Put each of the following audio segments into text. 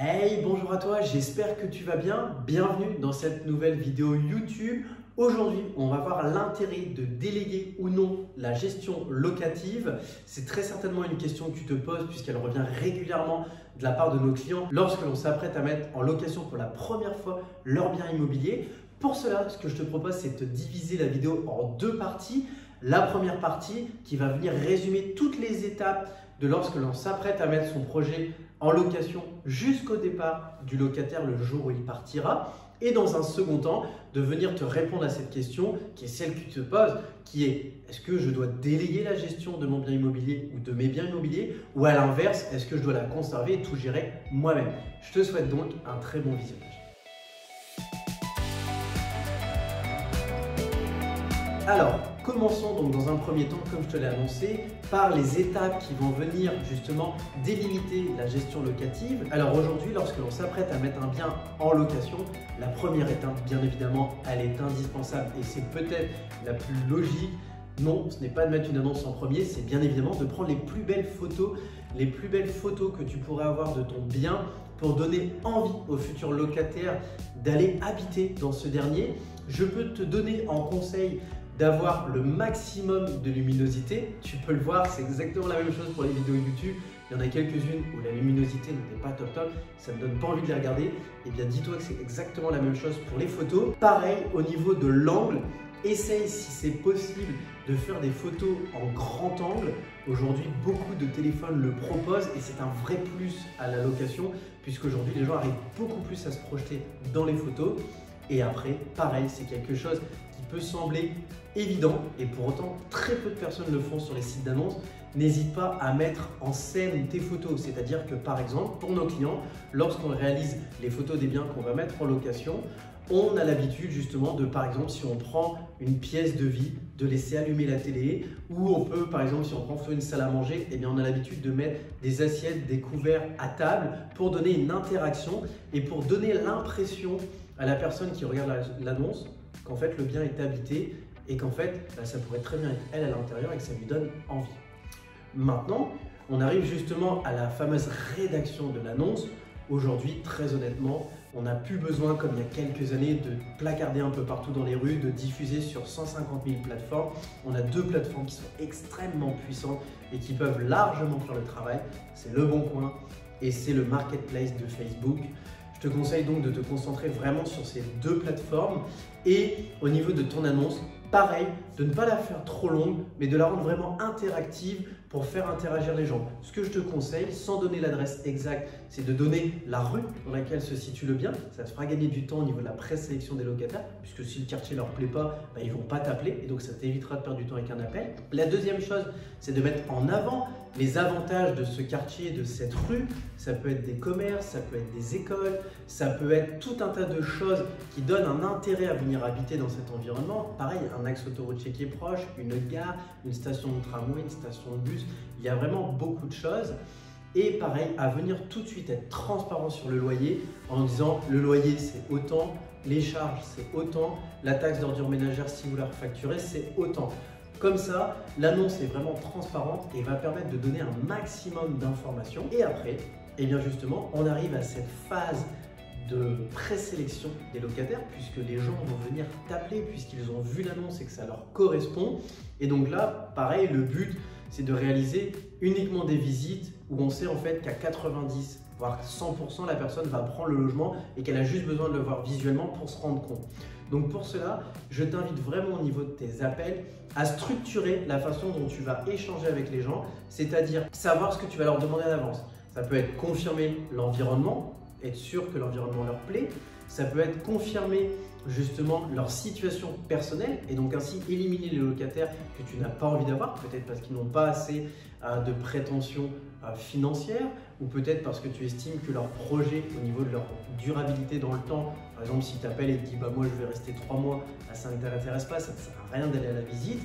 Hey, bonjour à toi, j'espère que tu vas bien. Bienvenue dans cette nouvelle vidéo YouTube. Aujourd'hui, on va voir l'intérêt de déléguer ou non la gestion locative. C'est très certainement une question que tu te poses puisqu'elle revient régulièrement de la part de nos clients lorsque l'on s'apprête à mettre en location pour la première fois leur bien immobilier. Pour cela, ce que je te propose, c'est de diviser la vidéo en deux parties. La première partie qui va venir résumer toutes les étapes de lorsque l'on s'apprête à mettre son projet en location jusqu'au départ du locataire le jour où il partira. Et dans un second temps, de venir te répondre à cette question qui est celle que tu te poses, qui est est-ce que je dois déléguer la gestion de mon bien immobilier ou de mes biens immobiliers, ou à l'inverse, est-ce que je dois la conserver et tout gérer moi-même? Je te souhaite donc un très bon visionnage. Alors, commençons donc dans un premier temps, comme je te l'ai annoncé, par les étapes qui vont venir justement délimiter la gestion locative. Alors aujourd'hui, lorsque l'on s'apprête à mettre un bien en location, la première étape, bien évidemment, elle est indispensable et c'est peut-être la plus logique. Non, ce n'est pas de mettre une annonce en premier, c'est bien évidemment de prendre les plus belles photos que tu pourrais avoir de ton bien pour donner envie aux futurs locataires d'aller habiter dans ce dernier. Je peux te donner en conseil d'avoir le maximum de luminosité. Tu peux le voir, c'est exactement la même chose pour les vidéos YouTube. Il y en a quelques-unes où la luminosité n'était pas top, ça ne me donne pas envie de les regarder. Et bien dis-toi que c'est exactement la même chose pour les photos. Pareil, au niveau de l'angle, essaye si c'est possible de faire des photos en grand angle. Aujourd'hui, beaucoup de téléphones le proposent et c'est un vrai plus à la location puisqu'aujourd'hui, les gens arrivent beaucoup plus à se projeter dans les photos. Et après, pareil, c'est quelque chose qui peut sembler évident et pour autant, très peu de personnes le font sur les sites d'annonces. N'hésite pas à mettre en scène tes photos, c'est-à-dire que par exemple, pour nos clients, lorsqu'on réalise les photos des biens qu'on va mettre en location, on a l'habitude justement de, par exemple, si on prend une pièce de vie, de laisser allumer la télé, ou on peut, par exemple, si on prend une salle à manger, eh bien, on a l'habitude de mettre des assiettes, des couverts à table pour donner une interaction et pour donner l'impression à la personne qui regarde l'annonce qu'en fait le bien est habité et qu'en fait ça pourrait très bien être elle à l'intérieur et que ça lui donne envie. Maintenant, on arrive justement à la fameuse rédaction de l'annonce. Aujourd'hui, très honnêtement, on n'a plus besoin, comme il y a quelques années, de placarder un peu partout dans les rues, de diffuser sur 150 000 plateformes. On a deux plateformes qui sont extrêmement puissantes et qui peuvent largement faire le travail. C'est Le Bon Coin et c'est le Marketplace de Facebook. Je te conseille donc de te concentrer vraiment sur ces deux plateformes et au niveau de ton annonce, pareil, de ne pas la faire trop longue, mais de la rendre vraiment interactive pour faire interagir les gens. Ce que je te conseille, sans donner l'adresse exacte, c'est de donner la rue dans laquelle se situe le bien. Ça te fera gagner du temps au niveau de la présélection des locataires, puisque si le quartier ne leur plaît pas, ils ne vont pas t'appeler et donc ça t'évitera de perdre du temps avec un appel. La deuxième chose, c'est de mettre en avant les avantages de ce quartier, de cette rue. Ça peut être des commerces, ça peut être des écoles, ça peut être tout un tas de choses qui donnent un intérêt à venir habiter dans cet environnement. Pareil, un axe autoroutier qui est proche, une gare, une station de tramway, une station de bus. Il y a vraiment beaucoup de choses. Et pareil, à venir tout de suite être transparent sur le loyer en disant le loyer c'est autant, les charges c'est autant, la taxe d'ordures ménagères si vous la refacturez c'est autant. Comme ça, l'annonce est vraiment transparente et va permettre de donner un maximum d'informations. Et après, eh bien justement, on arrive à cette phase de présélection des locataires puisque les gens vont venir t'appeler puisqu'ils ont vu l'annonce et que ça leur correspond. Et donc là, pareil, le but, c'est de réaliser uniquement des visites où on sait en fait qu'à 90 voire 100%, la personne va prendre le logement et qu'elle a juste besoin de le voir visuellement pour se rendre compte. Donc pour cela, je t'invite vraiment au niveau de tes appels à structurer la façon dont tu vas échanger avec les gens, c'est-à-dire savoir ce que tu vas leur demander à l'avance. Ça peut être confirmer l'environnement, être sûr que l'environnement leur plaît. Ça peut être confirmer justement leur situation personnelle et donc ainsi éliminer les locataires que tu n'as pas envie d'avoir, peut-être parce qu'ils n'ont pas assez de prétentions financières ou peut-être parce que tu estimes que leur projet au niveau de leur durabilité dans le temps, par exemple si tu appelles et te dis bah moi je vais rester 3 mois, ça ne t'intéresse pas, ça ne sert à rien d'aller à la visite.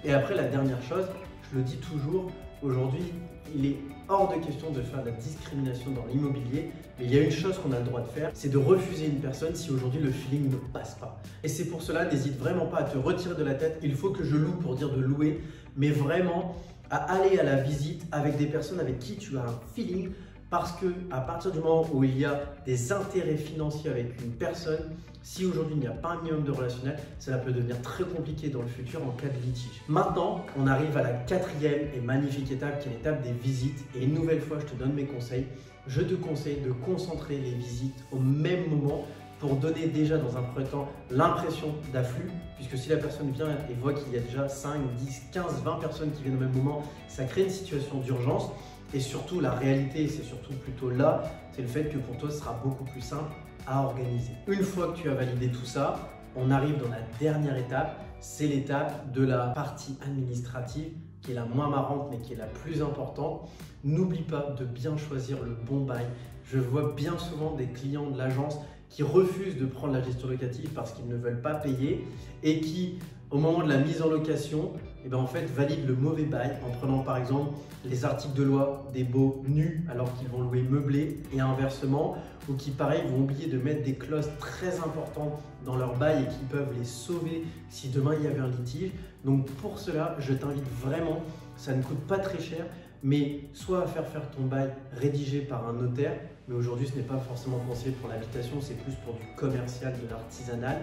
Et après la dernière chose, je le dis toujours, aujourd'hui il est hors de question de faire de la discrimination dans l'immobilier, mais il y a une chose qu'on a le droit de faire, c'est de refuser une personne si aujourd'hui le feeling ne passe pas. Et c'est pour cela, n'hésite vraiment pas à te retirer de la tête, il faut que je loue pour dire de louer, mais vraiment à aller à la visite avec des personnes avec qui tu as un feeling, Parce que à partir du moment où il y a des intérêts financiers avec une personne, si aujourd'hui il n'y a pas un minimum de relationnel, cela peut devenir très compliqué dans le futur en cas de litige. Maintenant, on arrive à la quatrième et magnifique étape qui est l'étape des visites. Et une nouvelle fois, je te donne mes conseils. Je te conseille de concentrer les visites au même moment pour donner déjà dans un premier temps l'impression d'afflux, puisque si la personne vient et voit qu'il y a déjà 5, 10, 15, 20 personnes qui viennent au même moment, ça crée une situation d'urgence. Et surtout, la réalité, c'est surtout plutôt là, c'est le fait que pour toi, ce sera beaucoup plus simple à organiser. Une fois que tu as validé tout ça, on arrive dans la dernière étape, c'est l'étape de la partie administrative, qui est la moins marrante, mais qui est la plus importante. N'oublie pas de bien choisir le bon bail. Je vois bien souvent des clients de l'agence qui refusent de prendre la gestion locative parce qu'ils ne veulent pas payer et qui, au moment de la mise en location, en fait, valident le mauvais bail en prenant par exemple les articles de loi des baux nus alors qu'ils vont louer meublé et inversement, ou qui pareil vont oublier de mettre des clauses très importantes dans leur bail et qui peuvent les sauver si demain il y avait un litige. Donc pour cela, je t'invite vraiment, ça ne coûte pas très cher, mais soit à faire ton bail rédigé par un notaire, mais aujourd'hui ce n'est pas forcément conseillé pour l'habitation, c'est plus pour du commercial, de l'artisanal.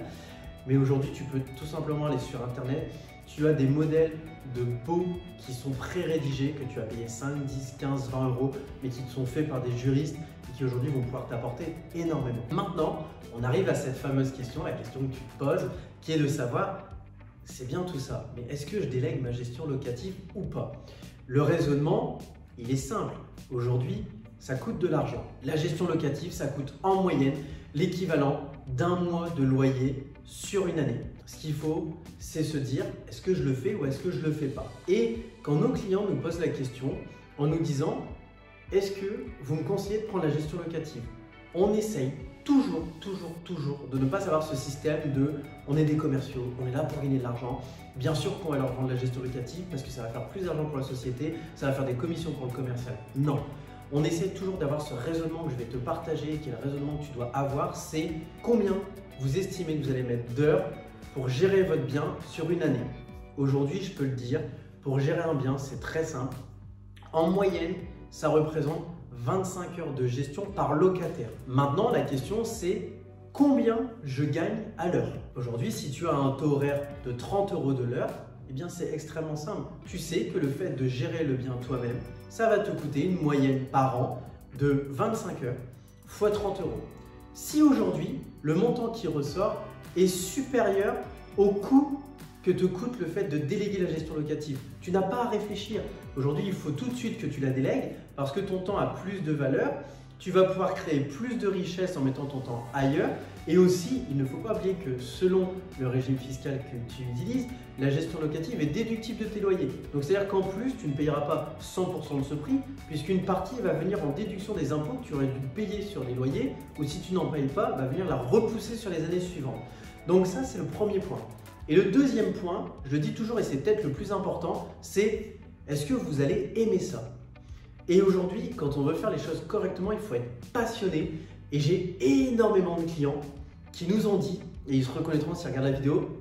Mais aujourd'hui tu peux tout simplement aller sur internet, tu as des modèles de baux qui sont pré-rédigés, que tu as payé 5, 10, 15, 20 euros, mais qui sont faits par des juristes et qui aujourd'hui vont pouvoir t'apporter énormément. Maintenant, on arrive à cette fameuse question, la question que tu te poses, qui est de savoir, c'est bien tout ça, mais est-ce que je délègue ma gestion locative ou pas? Le raisonnement, il est simple. Aujourd'hui, ça coûte de l'argent. La gestion locative, ça coûte en moyenne l'équivalent d'un mois de loyer sur une année. Ce qu'il faut, c'est se dire, est-ce que je le fais ou est-ce que je ne le fais pas? Et quand nos clients nous posent la question en nous disant, est-ce que vous me conseillez de prendre la gestion locative? On essaye toujours de ne pas avoir ce système de on est des commerciaux, on est là pour gagner de l'argent. Bien sûr qu'on va leur vendre la gestion locative parce que ça va faire plus d'argent pour la société, ça va faire des commissions pour le commercial. Non, on essaie toujours d'avoir ce raisonnement que je vais te partager, qui est le raisonnement que tu dois avoir, c'est combien vous estimez que vous allez mettre d'heures pour gérer votre bien sur une année. Aujourd'hui, je peux le dire, pour gérer un bien, c'est très simple. En moyenne, ça représente 25 heures de gestion par locataire. Maintenant, la question c'est combien je gagne à l'heure? Aujourd'hui, si tu as un taux horaire de 30 euros de l'heure, eh bien c'est extrêmement simple. Tu sais que le fait de gérer le bien toi-même, ça va te coûter une moyenne par an de 25 heures fois 30 euros. Si aujourd'hui, le montant qui ressort est supérieur au coût que te coûte le fait de déléguer la gestion locative, tu n'as pas à réfléchir. Aujourd'hui, il faut tout de suite que tu la délègues parce que ton temps a plus de valeur. Tu vas pouvoir créer plus de richesse en mettant ton temps ailleurs. Et aussi, il ne faut pas oublier que selon le régime fiscal que tu utilises, la gestion locative est déductible de tes loyers. Donc, c'est-à-dire qu'en plus, tu ne payeras pas 100% de ce prix puisqu'une partie va venir en déduction des impôts que tu aurais dû payer sur les loyers ou si tu n'en payes pas, va venir la repousser sur les années suivantes. Donc ça, c'est le premier point. Et le deuxième point, je le dis toujours et c'est peut-être le plus important, c'est est-ce que vous allez aimer ça? Et aujourd'hui, quand on veut faire les choses correctement, il faut être passionné. Et j'ai énormément de clients qui nous ont dit, et ils se reconnaîtront s'ils regardent la vidéo,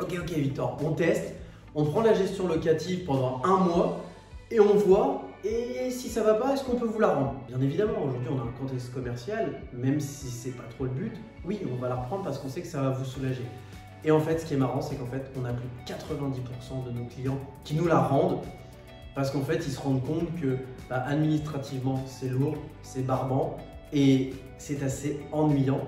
ok Victor, on teste, on prend la gestion locative pendant un mois et on voit, et si ça va pas, est-ce qu'on peut vous la rendre? Bien évidemment, aujourd'hui on a un contexte commercial, même si c'est pas trop le but, oui, on va la reprendre parce qu'on sait que ça va vous soulager. Et en fait, ce qui est marrant, c'est qu'en fait, on a plus de 90% de nos clients qui nous la rendent parce qu'en fait, ils se rendent compte que administrativement, c'est lourd, c'est barbant et c'est assez ennuyant.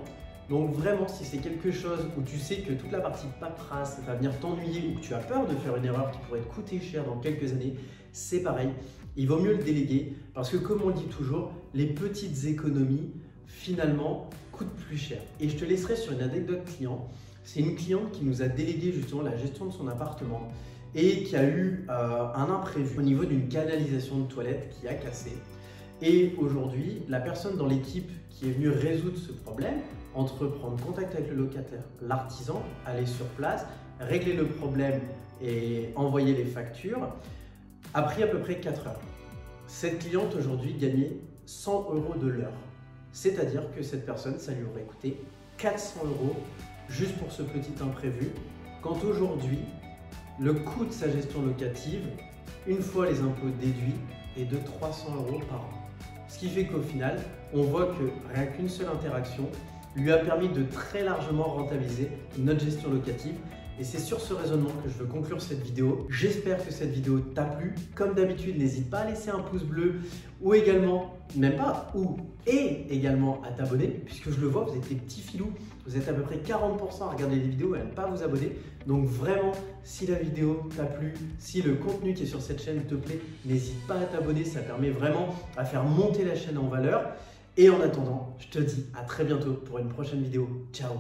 Donc vraiment, si c'est quelque chose où tu sais que toute la partie paperasse va venir t'ennuyer ou que tu as peur de faire une erreur qui pourrait te coûter cher dans quelques années, c'est pareil. Il vaut mieux le déléguer parce que comme on le dit toujours, les petites économies, finalement, coûtent plus cher. Et je te laisserai sur une anecdote client. C'est une cliente qui nous a délégué justement la gestion de son appartement et qui a eu un imprévu au niveau d'une canalisation de toilette qui a cassé. Et aujourd'hui, la personne dans l'équipe qui est venue résoudre ce problème, entre prendre contact avec le locataire, l'artisan, aller sur place, régler le problème et envoyer les factures, a pris à peu près 4 heures. Cette cliente aujourd'hui gagnait 100 euros de l'heure. C'est-à-dire que cette personne, ça lui aurait coûté 400 euros juste pour ce petit imprévu, quand aujourd'hui, le coût de sa gestion locative, une fois les impôts déduits, est de 300 euros par an. Ce qui fait qu'au final, on voit que rien qu'une seule interaction lui a permis de très largement rentabiliser notre gestion locative. Et c'est sur ce raisonnement que je veux conclure cette vidéo. J'espère que cette vidéo t'a plu. Comme d'habitude, n'hésite pas à laisser un pouce bleu ou également, même pas ou, et également à t'abonner, puisque je le vois, vous êtes des petits filous. Vous êtes à peu près 40% à regarder les vidéos et à ne pas vous abonner. Donc vraiment, si la vidéo t'a plu, si le contenu qui est sur cette chaîne te plaît, n'hésite pas à t'abonner. Ça permet vraiment à faire monter la chaîne en valeur. Et en attendant, je te dis à très bientôt pour une prochaine vidéo. Ciao!